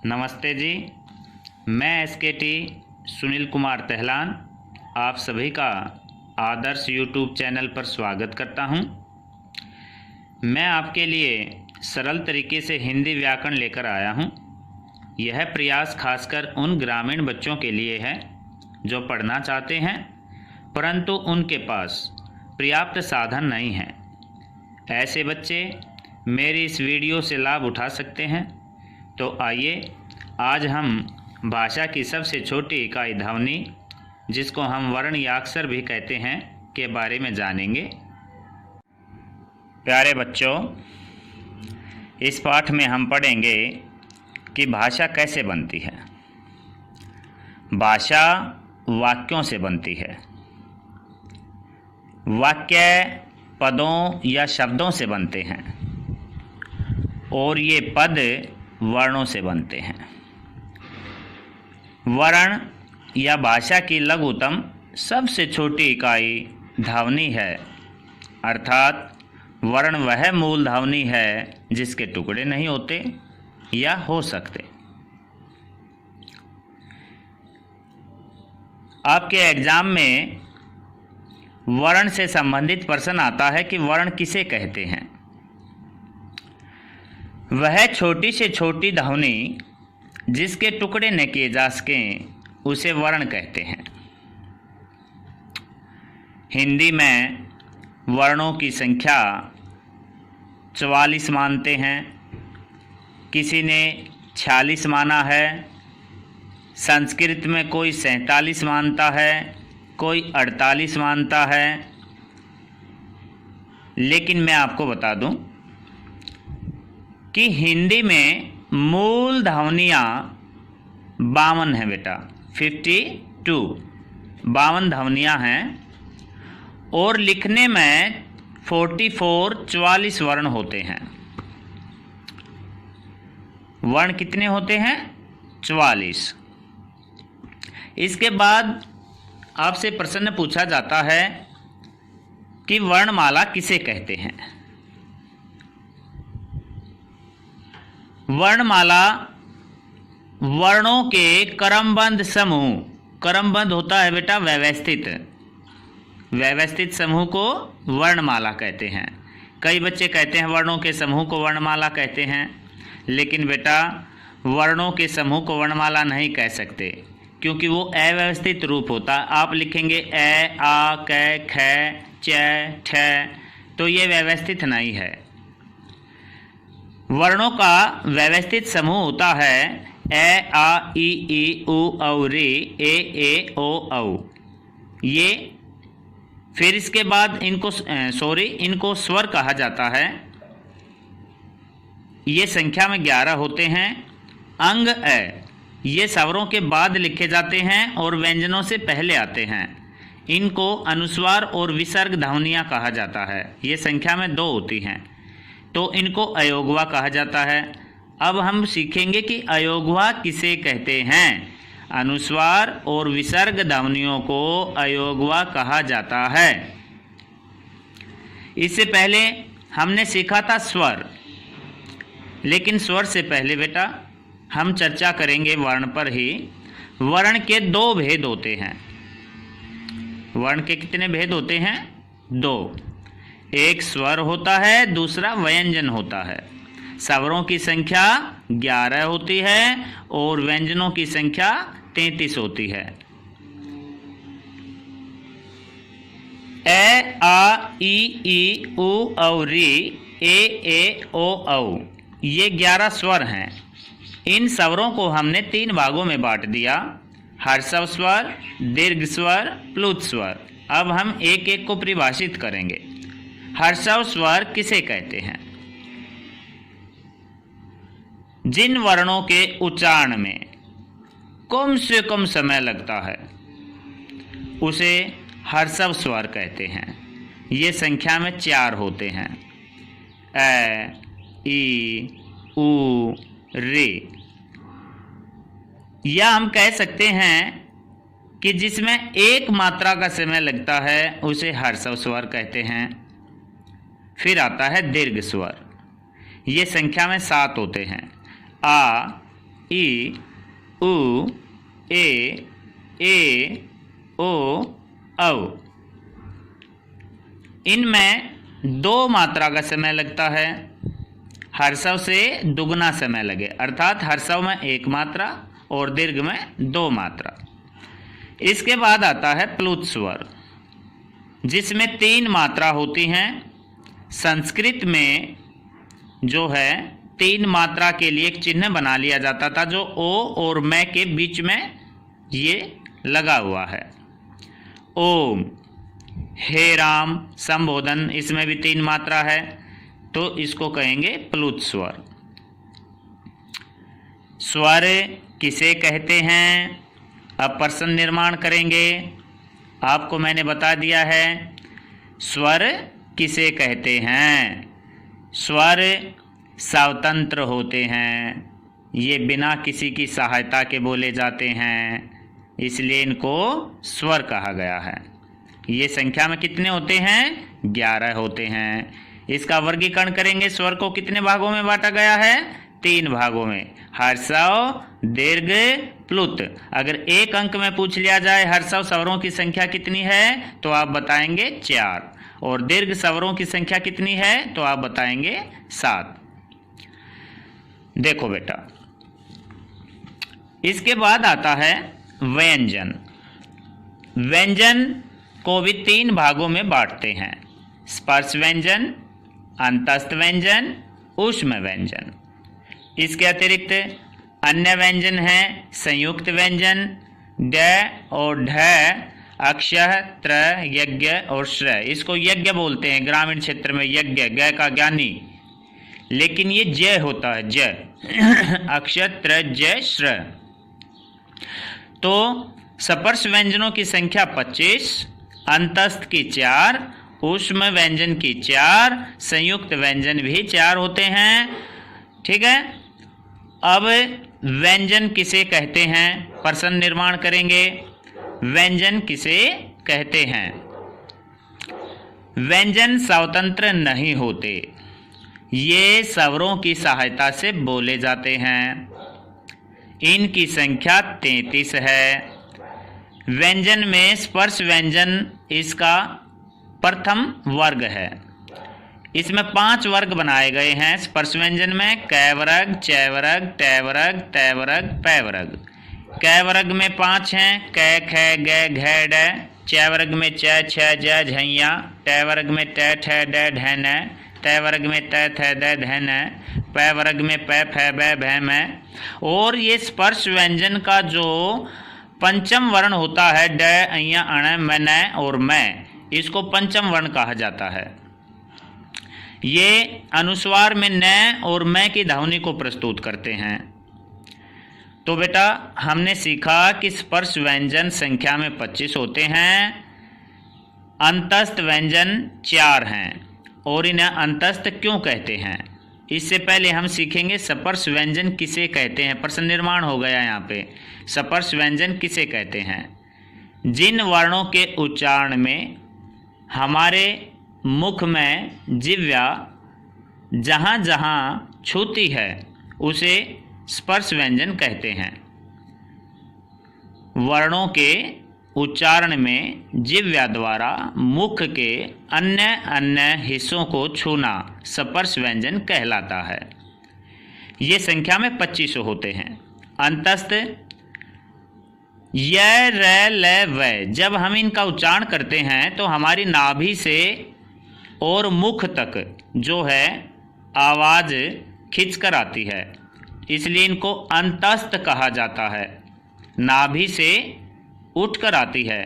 नमस्ते जी। मैं SKT सुनील कुमार तहलान आप सभी का आदर्श यूट्यूब चैनल पर स्वागत करता हूं। मैं आपके लिए सरल तरीके से हिंदी व्याकरण लेकर आया हूं। यह प्रयास खासकर उन ग्रामीण बच्चों के लिए है जो पढ़ना चाहते हैं परंतु उनके पास पर्याप्त साधन नहीं है। ऐसे बच्चे मेरी इस वीडियो से लाभ उठा सकते हैं। तो आइए आज हम भाषा की सबसे छोटी इकाई ध्वनि, जिसको हम वर्ण या अक्षर भी कहते हैं, के बारे में जानेंगे। प्यारे बच्चों, इस पाठ में हम पढ़ेंगे कि भाषा कैसे बनती है। भाषा वाक्यों से बनती है। वाक्य पदों या शब्दों से बनते हैं और ये पद वर्णों से बनते हैं। वर्ण या भाषा की लघुतम सबसे छोटी इकाई ध्वनि है, अर्थात वर्ण वह मूल ध्वनि है जिसके टुकड़े नहीं होते या हो सकते। आपके एग्जाम में वर्ण से संबंधित प्रश्न आता है कि वर्ण किसे कहते हैं। वह छोटी से छोटी ध्वनि जिसके टुकड़े न किए जा सकें उसे वर्ण कहते हैं। हिंदी में वर्णों की संख्या 44 मानते हैं, किसी ने 46 माना है। संस्कृत में कोई 47 मानता है, कोई 48 मानता है। लेकिन मैं आपको बता दूं कि हिंदी में मूल ध्वनियाँ 52 हैं बेटा, 52 ध्वनियाँ हैं और लिखने में 44 वर्ण होते हैं। वर्ण कितने होते हैं? 44। इसके बाद आपसे प्रश्न पूछा जाता है कि वर्णमाला किसे कहते हैं। वर्णमाला वर्णों के क्रमबद्ध समूह, क्रमबद्ध होता है बेटा व्यवस्थित समूह को वर्णमाला कहते हैं। कई बच्चे कहते हैं वर्णों के समूह को वर्णमाला कहते हैं, लेकिन बेटा वर्णों के समूह को वर्णमाला नहीं कह सकते क्योंकि वो अव्यवस्थित रूप होता है। आप लिखेंगे ए, आ, क, ख, च, ठ, तो ये व्यवस्थित नहीं है। वर्णों का व्यवस्थित समूह होता है ए, आ, ई, उ, औ, रे, ए, ओ, औ। ये फिर इसके बाद इनको स्वर कहा जाता है। ये संख्या में 11 होते हैं। अंग ए ये स्वरों के बाद लिखे जाते हैं और व्यंजनों से पहले आते हैं। इनको अनुस्वार और विसर्ग ध्वनियाँ कहा जाता है। ये संख्या में 2 होती हैं, तो इनको अयोगवा कहा जाता है। अब हम सीखेंगे कि अयोगवा किसे कहते हैं। अनुस्वार और विसर्ग ध्वनियों को अयोगवा कहा जाता है। इससे पहले हमने सीखा था स्वर, लेकिन स्वर से पहले बेटा हम चर्चा करेंगे वर्ण पर ही। वर्ण के 2 भेद होते हैं। वर्ण के कितने भेद होते हैं? 2। एक स्वर होता है, दूसरा व्यंजन होता है। स्वरों की संख्या 11 होती है और व्यंजनों की संख्या 33 होती है। ए, आ, ई, उ, औ, री, ए, ओ, औ, ये 11 स्वर हैं। इन स्वरों को हमने 3 भागों में बांट दिया: हर्षव स्वर, दीर्घ स्वर, प्लुत स्वर। अब हम एक एक को परिभाषित करेंगे। हर्षव स्वर किसे कहते हैं? जिन वर्णों के उच्चारण में कम से कम समय लगता है उसे हर्षव स्वर कहते हैं। ये संख्या में 4 होते हैं: ए, ई, उ, रे। या हम कह सकते हैं कि जिसमें एक मात्रा का समय लगता है उसे हर्षव स्वर कहते हैं। फिर आता है दीर्घ स्वर। ये संख्या में 7 होते हैं: आ, ई, उ, ए, ओ, औ। इनमें 2 मात्रा का समय लगता है, हर्षव से दुगना समय लगे, अर्थात हर्षव में 1 मात्रा और दीर्घ में 2 मात्रा। इसके बाद आता है प्लुत स्वर, जिसमें 3 मात्रा होती हैं। संस्कृत में जो है 3 मात्रा के लिए एक चिन्ह बना लिया जाता था, जो ओ और मैं के बीच में ये लगा हुआ है। ओम, हे राम संबोधन, इसमें भी 3 मात्रा है, तो इसको कहेंगे प्लुत स्वर। स्वर किसे कहते हैं? अब प्रश्न निर्माण करेंगे। आपको मैंने बता दिया है स्वर किसे कहते हैं। स्वर स्वतंत्र होते हैं, ये बिना किसी की सहायता के बोले जाते हैं, इसलिए इनको स्वर कहा गया है। ये संख्या में कितने होते हैं? 11 होते हैं। इसका वर्गीकरण करेंगे। स्वर को कितने भागों में बांटा गया है? 3 भागों में, हर्षव, दीर्घ, प्लुत। अगर एक अंक में पूछ लिया जाए हर्षव स्वरों की संख्या कितनी है, तो आप बताएंगे 4, और दीर्घ स्वरों की संख्या कितनी है, तो आप बताएंगे 7। देखो बेटा, इसके बाद आता है व्यंजन। व्यंजन को भी 3 भागों में बांटते हैं, स्पर्श व्यंजन, अंतस्थ व्यंजन, ऊष्म व्यंजन। इसके अतिरिक्त अन्य व्यंजन हैं संयुक्त व्यंजन, ड और ढ, अक्षय, त्र, यज्ञ और श्र। इसको यज्ञ बोलते हैं ग्रामीण क्षेत्र में, यज्ञ, ग का ज्ञानी, लेकिन ये ज होता है, ज। अक्षय, त्र, ज, श्र। तो स्पर्श व्यंजनों की संख्या 25, अंतस्थ की 4, ऊष्म व्यंजन की 4, संयुक्त व्यंजन भी 4 होते हैं। ठीक है। अब व्यंजन किसे कहते हैं, प्रश्न निर्माण करेंगे। व्यंजन किसे कहते हैं? व्यंजन स्वतंत्र नहीं होते, ये स्वरों की सहायता से बोले जाते हैं। इनकी संख्या 33 है। व्यंजन में स्पर्श व्यंजन इसका प्रथम वर्ग है। इसमें 5 वर्ग बनाए गए हैं स्पर्श व्यंजन में, क वर्ग, च वर्ग, ट वर्ग, त वर्ग, प वर्ग। क वर्ग में 5 हैं, क, ख, ग, घ, ड। च वर्ग में च, छ, ज, झैया। ट वर्ग में ट, ठ, ड, ढ, न। त वर्ग में त, थ, द, ध, न। प वर्ग में प, फ, ब, भ, म। और ये स्पर्श व्यंजन का जो पंचम वर्ण होता है, ड, अ, अण, म, न और म, इसको पंचम वर्ण कहा जाता है। ये अनुस्वार में न और मैं की ध्वनि को प्रस्तुत करते हैं। तो बेटा हमने सीखा कि स्पर्श व्यंजन संख्या में 25 होते हैं, अंतस्थ व्यंजन 4 हैं, और इन्हें अंतस्थ क्यों कहते हैं। इससे पहले हम सीखेंगे स्पर्श व्यंजन किसे कहते हैं। प्रश्न निर्माण हो गया यहाँ पे, स्पर्श व्यंजन किसे कहते हैं? जिन वर्णों के उच्चारण में हमारे मुख में जिह्वा जहाँ जहाँ छूती है उसे स्पर्श व्यंजन कहते हैं। वर्णों के उच्चारण में जिह्वा द्वारा मुख के अन्य अन्य हिस्सों को छूना स्पर्श व्यंजन कहलाता है। ये संख्या में 25 होते हैं। अंतस्थ य, र, ल, व, जब हम इनका उच्चारण करते हैं तो हमारी नाभि से और मुख तक जो है आवाज़ खिंच कर आती है, इसलिए इनको अंतस्थ कहा जाता है। नाभि से उठ कर आती है।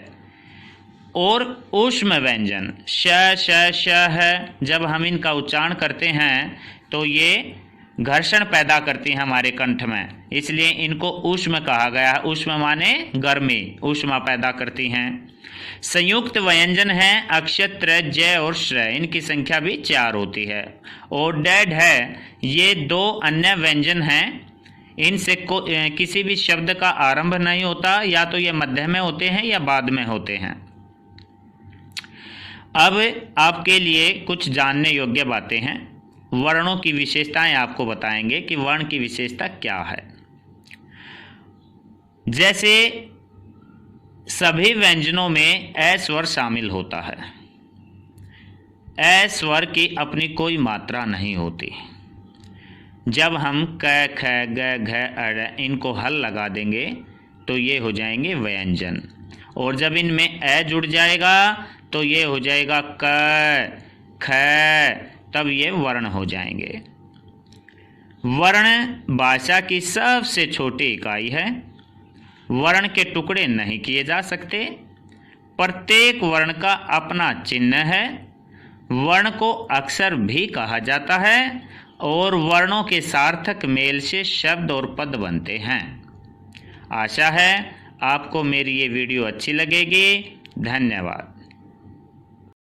और ऊष्म व्यंजन श, श, श है, जब हम इनका उच्चारण करते हैं तो ये घर्षण पैदा करती हैं हमारे कंठ में, इसलिए इनको ऊष्म कहा गया है। ऊष्म माने गर्मी, ऊष्मा पैदा करती हैं। संयुक्त व्यंजन है अक्षत्र, ज और श्र, इनकी संख्या भी 4 होती है। और डैड है, ये 2 अन्य व्यंजन हैं। इनसे किसी भी शब्द का आरंभ नहीं होता, या तो ये मध्य में होते हैं या बाद में होते हैं। अब आपके लिए कुछ जानने योग्य बातें हैं। वर्णों की विशेषताएं आपको बताएंगे कि वर्ण की विशेषता क्या है। जैसे सभी व्यंजनों में ए स्वर शामिल होता है। ए स्वर की अपनी कोई मात्रा नहीं होती। जब हम क, ख, ग, घ, अ इनको हल लगा देंगे तो ये हो जाएंगे व्यंजन, और जब इनमें ए जुड़ जाएगा तो ये हो जाएगा क, ख, तब ये वर्ण हो जाएंगे। वर्ण भाषा की सबसे छोटी इकाई है। वर्ण के टुकड़े नहीं किए जा सकते। प्रत्येक वर्ण का अपना चिन्ह है। वर्ण को अक्षर भी कहा जाता है और वर्णों के सार्थक मेल से शब्द और पद बनते हैं। आशा है आपको मेरी ये वीडियो अच्छी लगेगी। धन्यवाद।